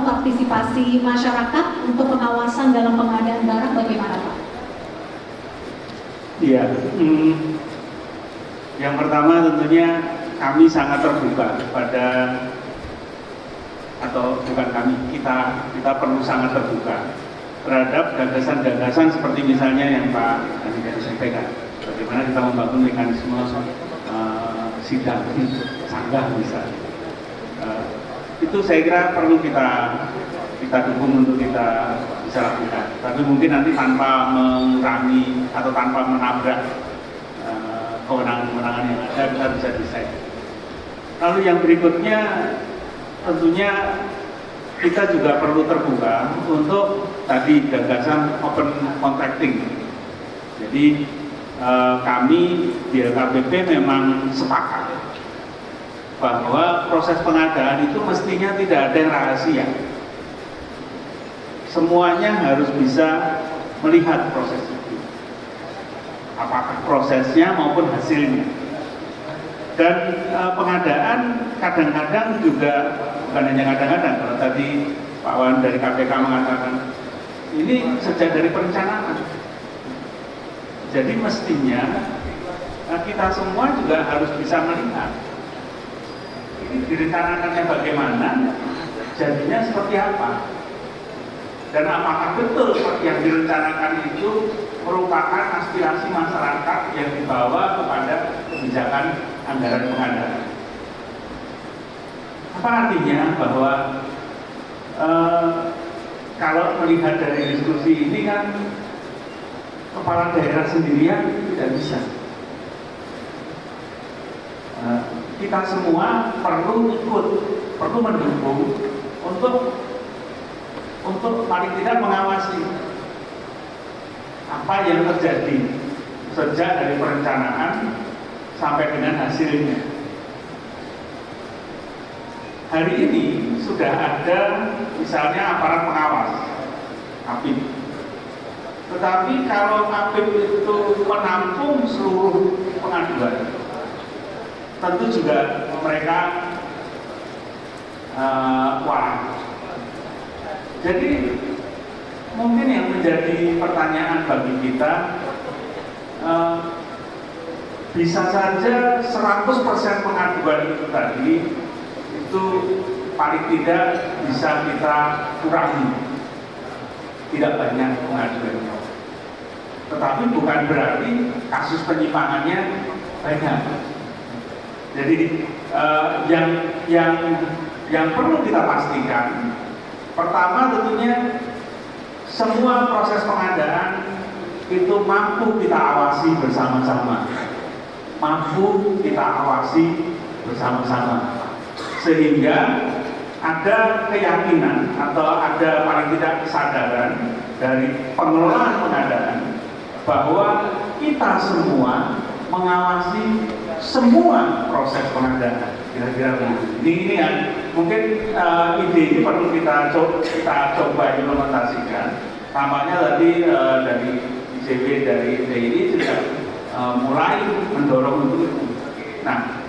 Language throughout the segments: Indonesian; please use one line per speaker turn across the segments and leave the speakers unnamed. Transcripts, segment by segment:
untuk partisipasi masyarakat untuk pengawasan dalam pengadaan barang bagaimana Pak?
Iya, yang pertama tentunya kami sangat terbuka pada, atau bukan kami, kita perlu sangat terbuka terhadap gagasan-gagasan seperti misalnya yang Pak Andika sampaikan, bagaimana kita membangun mekanisme sidang sanggah misalnya. Itu saya kira perlu kita dukung untuk kita bisa lakukan. Tapi mungkin nanti tanpa mengurangi atau tanpa menabrak kewenangan-kewenangan yang ada, kita bisa desain. Lalu yang berikutnya tentunya kita juga perlu terbuka untuk tadi gagasan open contracting. Jadi kami di LKPP memang sepakat bahwa proses pengadaan itu mestinya tidak ada yang rahasia. Semuanya harus bisa melihat proses itu, apakah prosesnya maupun hasilnya. Dan pengadaan kadang-kadang juga, bukan hanya kadang-kadang, kalau tadi Pak Wan dari KPK mengatakan ini sejak dari perencanaan. Jadi mestinya kita semua juga harus bisa melihat ini direncanakannya bagaimana, jadinya seperti apa, dan apakah betul yang direncanakan itu merupakan aspirasi masyarakat yang dibawa kepada kebijakan anggaran pengadaan. Apa artinya bahwa kalau melihat dari diskusi ini kan kepala daerah sendirian tidak bisa. Kita semua perlu ikut, perlu mendukung untuk paling tidak mengawasi apa yang terjadi sejak dari perencanaan sampai dengan hasilnya. Hari ini sudah ada misalnya aparat pengawas, APIP. Tetapi kalau APIP itu menampung seluruh pengaduan, tentu juga mereka wah. Jadi mungkin yang menjadi pertanyaan bagi kita, bisa saja 100% pengaduan itu tadi itu paling tidak bisa kita kurangi, tidak banyak pengaduannya. Tetapi bukan berarti kasus penyimpangannya banyak. Jadi yang perlu kita pastikan, pertama tentunya semua proses pengadaan itu mampu kita awasi bersama-sama, sehingga ada keyakinan atau ada paling tidak kesadaran dari pengelolaan pengadaan bahwa kita semua mengawasi semua proses pengadaan. Kira-kira begitu. Ini yang mungkin ide ini perlu kita coba implementasikan. Tampaknya tadi dari ICB, dari DIY sudah mulai mendorong untuk itu. Nah,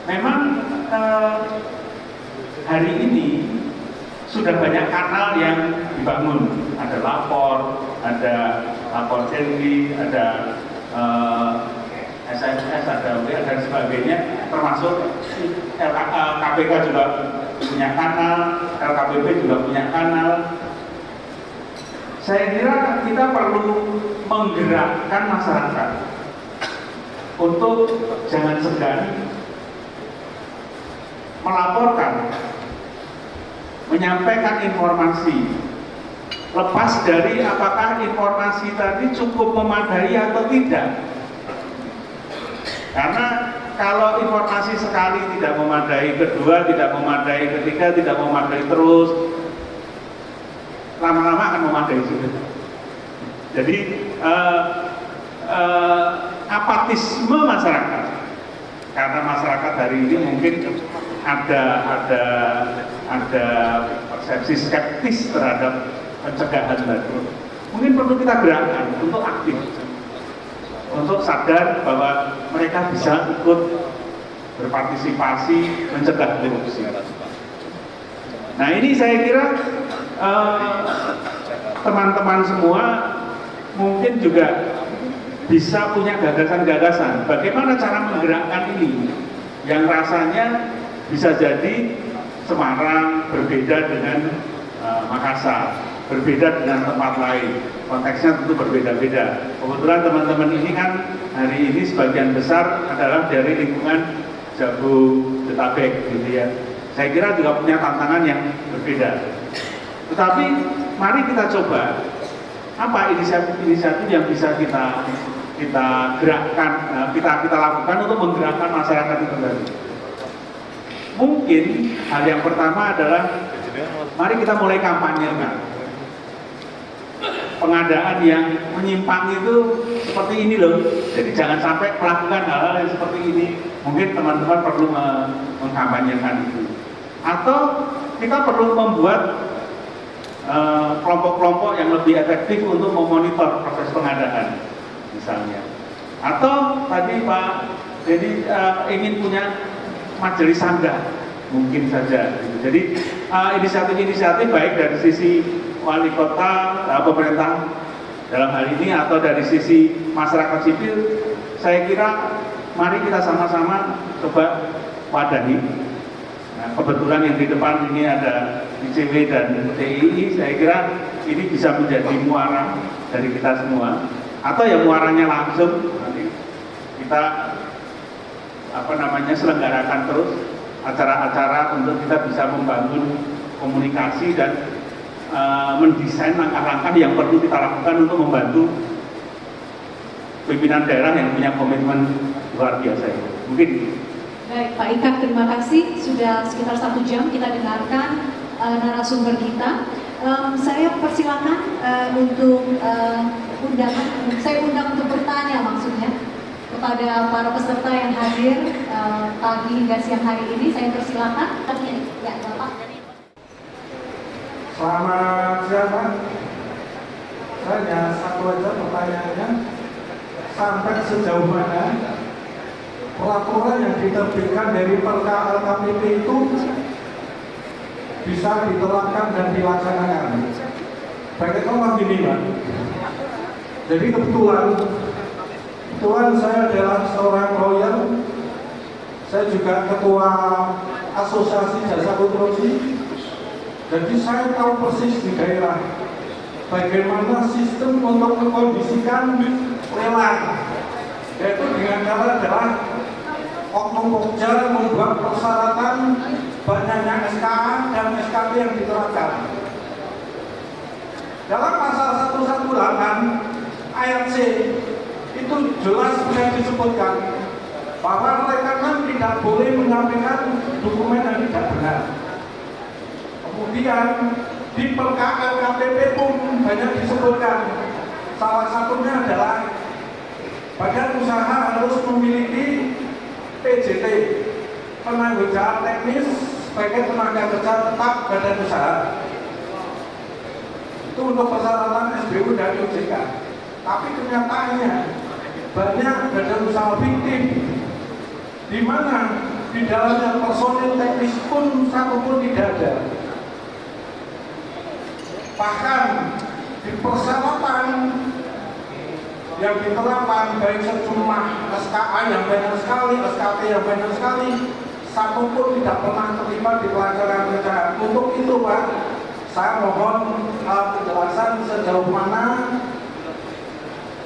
memang hari ini sudah banyak kanal yang dibangun. Ada lapor, ada lapor Delhi, ada SMS, ada WA dan sebagainya, termasuk KPK juga punya kanal, LKPP juga punya kanal. Saya kira kita perlu menggerakkan masyarakat untuk jangan segan melaporkan, menyampaikan informasi, lepas dari apakah informasi tadi cukup memadai atau tidak. Karena kalau informasi sekali tidak memadai, kedua tidak memadai, ketiga tidak memadai terus, lama-lama akan memadai juga. Jadi apatisme masyarakat, karena masyarakat hari ini mungkin ada persepsi skeptis terhadap pencegahan tadi. Mungkin perlu kita gerakkan untuk aktif, untuk sadar bahwa mereka bisa ikut berpartisipasi mencegah korupsi. Nah ini saya kira teman-teman semua mungkin juga bisa punya gagasan-gagasan bagaimana cara menggerakkan ini yang rasanya bisa jadi Semarang berbeda dengan Makassar, berbeda dengan tempat lain, konteksnya tentu berbeda-beda. Kebetulan teman-teman ini kan hari ini sebagian besar adalah dari lingkungan Jabodetabek gitu ya. Saya kira juga punya tantangan yang berbeda. Tetapi mari kita coba apa inisiatif-inisiatif yang bisa kita gerakkan, kita lakukan untuk menggerakkan masyarakat itu tadi. Mungkin hal yang pertama adalah mari kita mulai kampanyekan. Pengadaan yang menyimpang itu seperti ini loh. Jadi jangan sampai melakukan hal-hal yang seperti ini. Mungkin teman-teman perlu mengkampanyekan itu. Atau kita perlu membuat kelompok-kelompok yang lebih efektif untuk memonitor proses pengadaan misalnya. Atau tadi Pak Dedi ingin punya majelis sangga mungkin saja gitu. Jadi inisiatif-inisiatif baik dari sisi wali kota, pemerintah dalam hal ini atau dari sisi masyarakat sipil, saya kira mari kita sama-sama coba wadahi. Nah, kebetulan yang di depan ini ada ICW dan TII, saya kira ini bisa menjadi muara dari kita semua. Atau ya muaranya langsung nanti kita selenggarakan terus acara-acara untuk kita bisa membangun komunikasi dan mendesain langkah-langkah yang perlu kita lakukan untuk membantu pimpinan daerah yang punya komitmen luar biasa itu. Mungkin.
Baik, Pak Ika, terima kasih. Sudah sekitar 1 jam kita dengarkan narasumber kita. Saya persilakan untuk saya undang untuk bertanya maksudnya kepada para peserta yang hadir pagi hingga siang hari ini. Saya persilakan. Ya, Bapak.
Selamat siang Pak. Saya hanya satu aja pertanyaannya, sampai sejauh mana peraturan yang diterbitkan dari Perka LKPP itu bisa diterapkan dan dilaksanakan? Bagaimana gini Pak? Jadi kebetulan saya adalah seorang lawyer, saya juga ketua asosiasi jasa konstruksi. Jadi saya tahu persis di daerah bagaimana sistem untuk mengkondisikan lelang, yaitu dengan cara adalah oknum pokja membuat persyaratan banyaknya SKA dan SKP yang diterapkan. Dalam pasal 118 ayat C itu jelas sudah disebutkan bahwa rekanan tidak boleh menyampaikan dokumen yang tidak benar. Kemudian di Perka LKPP pun banyak disebutkan, salah satunya adalah badan usaha harus memiliki PJT, penanggung jawab teknis sebagai tenaga kerja tetap badan usaha. Itu untuk persyaratan SBU dan OJK. Tapi kenyataannya banyak badan usaha fiktif di mana di dalamnya personil teknis pun satu pun tidak ada. Bahkan di persyaratan yang diterapkan baik sejumlah SKA yang banyak sekali, SKP yang banyak sekali, satu pun tidak pernah terlibat di pelaksanaan kerjaan. Untuk itu Pak, saya mohon penjelasan sejauh mana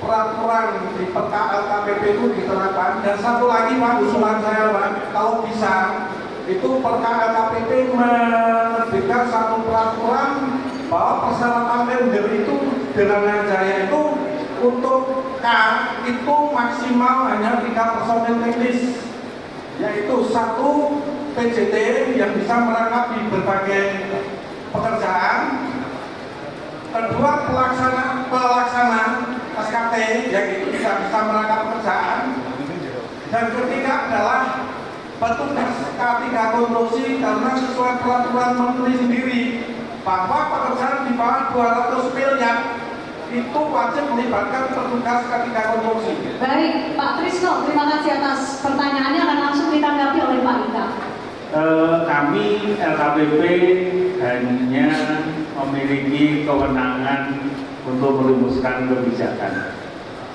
peraturan di Perka LKPP itu diterapkan. Dan satu lagi Pak, usulan saya Pak, kalau bisa itu Perka LKPP menerbitkan satu peraturan bahwa persyaratan tender itu dengan Jaya itu untuk K itu maksimal hanya 3 personel teknis, yaitu 1 PJT yang bisa merangkap di berbagai pekerjaan, 2 pelaksana SKT yang itu bisa merangkap pekerjaan, dan ketiga adalah petugas K3 konstruksi karena sesuai peraturan menteri sendiri bahwa pekerjaan di bawah 200 miliar itu wajib melibatkan petugas K3 konstruksi.
Baik, Pak Trisno, terima kasih atas pertanyaannya, akan langsung ditanggapi oleh Pak Ika.
Kami LKPP hanya memiliki kewenangan untuk merumuskan kebijakan.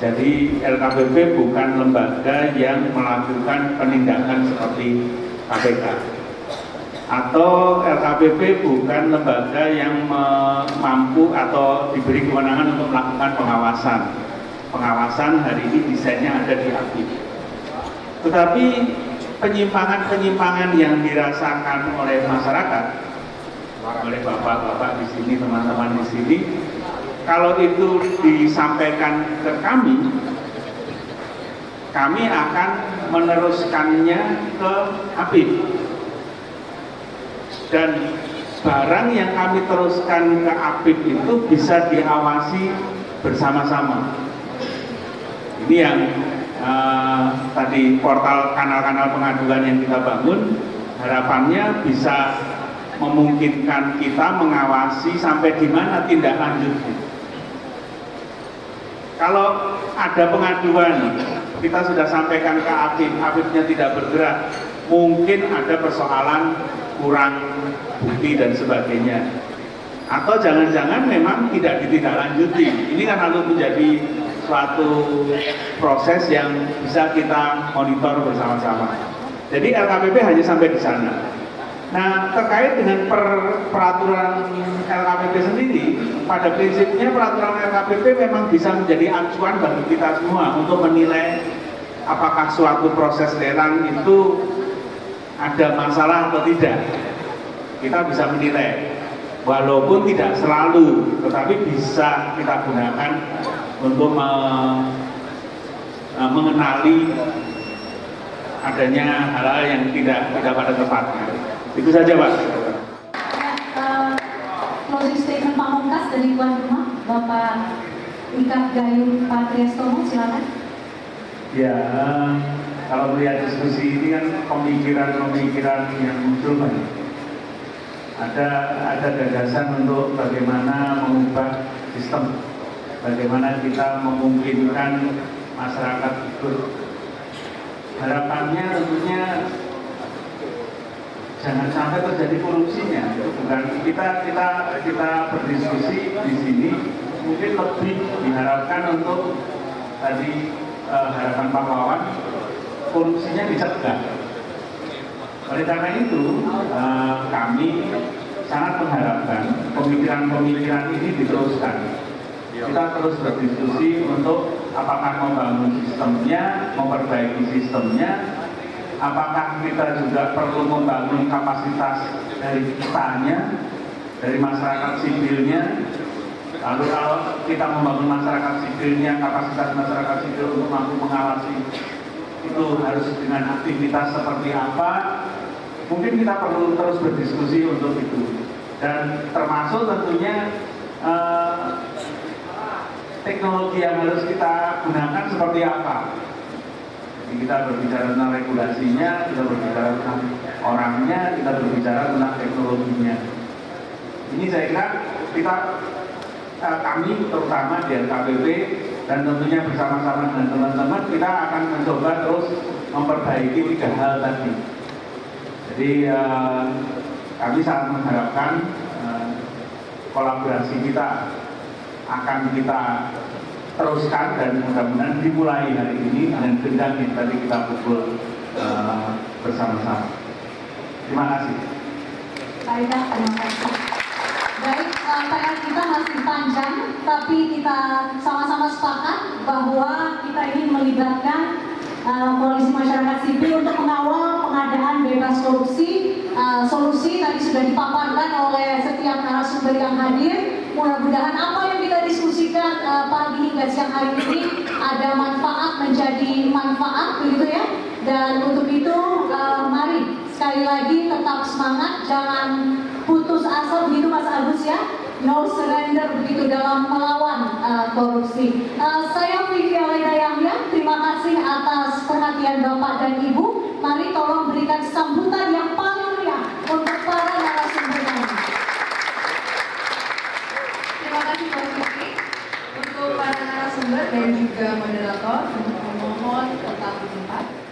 Jadi LKPP bukan lembaga yang melakukan penindakan seperti KPK. Atau LKPP bukan lembaga yang mampu atau diberi kewenangan untuk melakukan pengawasan. Pengawasan hari ini desainnya ada di APIP. Tetapi penyimpangan-penyimpangan yang dirasakan oleh masyarakat, oleh bapak-bapak di sini, teman-teman di sini, kalau itu disampaikan ke kami akan meneruskannya ke APIP. Dan barang yang kami teruskan ke APIP itu bisa diawasi bersama-sama. Ini yang tadi portal kanal-kanal pengaduan yang kita bangun, harapannya bisa memungkinkan kita mengawasi sampai di mana tindak lanjutnya. Kalau ada pengaduan, kita sudah sampaikan ke APIP, APIP-nya tidak bergerak, mungkin ada persoalan kurang bukti dan sebagainya. Atau jangan-jangan memang tidak ditindaklanjuti. Ini kan harus menjadi suatu proses yang bisa kita monitor bersama-sama. Jadi LKPP hanya sampai di sana. Nah, terkait dengan peraturan LKPP sendiri, pada prinsipnya peraturan LKPP memang bisa menjadi acuan bagi kita semua untuk menilai apakah suatu proses lelang itu ada masalah atau tidak. Kita bisa menilai, walaupun tidak selalu, tetapi bisa kita gunakan untuk mengenali adanya hal-hal yang tidak pada tempatnya. Itu saja, Pak.
Closing statement pamungkas dari tuan rumah, Bapak Ikat Gayung Patriastomo, silakan.
Ya, kalau melihat diskusi ini kan pemikiran-pemikiran yang muncul banyak. Ada gagasan untuk bagaimana mengubah sistem, bagaimana kita memungkinkan masyarakat itu. Harapannya tentunya jangan sampai terjadi korupsinya. Bukan kita berdiskusi di sini mungkin lebih diharapkan untuk tadi harapan Pak Wawan, korupsinya dicegah. Oleh karena itu kami sangat mengharapkan pemikiran-pemikiran ini diteruskan. Kita terus berdiskusi untuk apakah membangun sistemnya, memperbaiki sistemnya, apakah kita juga perlu membangun kapasitas dari kitanya, dari masyarakat sipilnya. Lalu kalau kita membangun masyarakat sipilnya, kapasitas masyarakat sipil untuk mampu mengawasi itu harus dengan aktivitas seperti apa, mungkin kita perlu terus berdiskusi untuk itu. Dan termasuk tentunya teknologi yang harus kita gunakan seperti apa. Jadi kita berbicara tentang regulasinya, kita berbicara tentang orangnya, kita berbicara tentang teknologinya. Ini saya kira kami terutama di LKPP dan tentunya bersama-sama dengan teman-teman kita akan mencoba terus memperbaiki 3 hal tadi. Jadi kami sangat mengharapkan kolaborasi kita akan kita teruskan dan mudah-mudahan dimulai hari ini dengan gendang yang tadi kita pukul bersama-sama. Terima kasih.
Baik, terima kasih. Baik, PR kita masih panjang, tapi kita sama-sama sepakat bahwa kita ingin melibatkan koalisi masyarakat sipil untuk mengawal pengadaan bebas korupsi. Solusi tadi sudah dipaparkan oleh setiap narasumber yang hadir. Mudah-mudahan apa yang kita diskusikan pagi hingga siang hari ini ada manfaat menjadi manfaat, begitu ya. Dan untuk itu mari sekali lagi tetap semangat, jangan putus asa, begitu Mas Agus ya. No surrender begitu dalam melawan korupsi. Saya Vivi Alena Yahya, terima kasih atas perhatian Bapak dan Ibu. Mari tolong berikan sambutan yang paling meriah untuk para narasumber kami.
Terima kasih Mbak Vivi. Untuk para narasumber dan juga moderator untuk memohon tetap di tempat.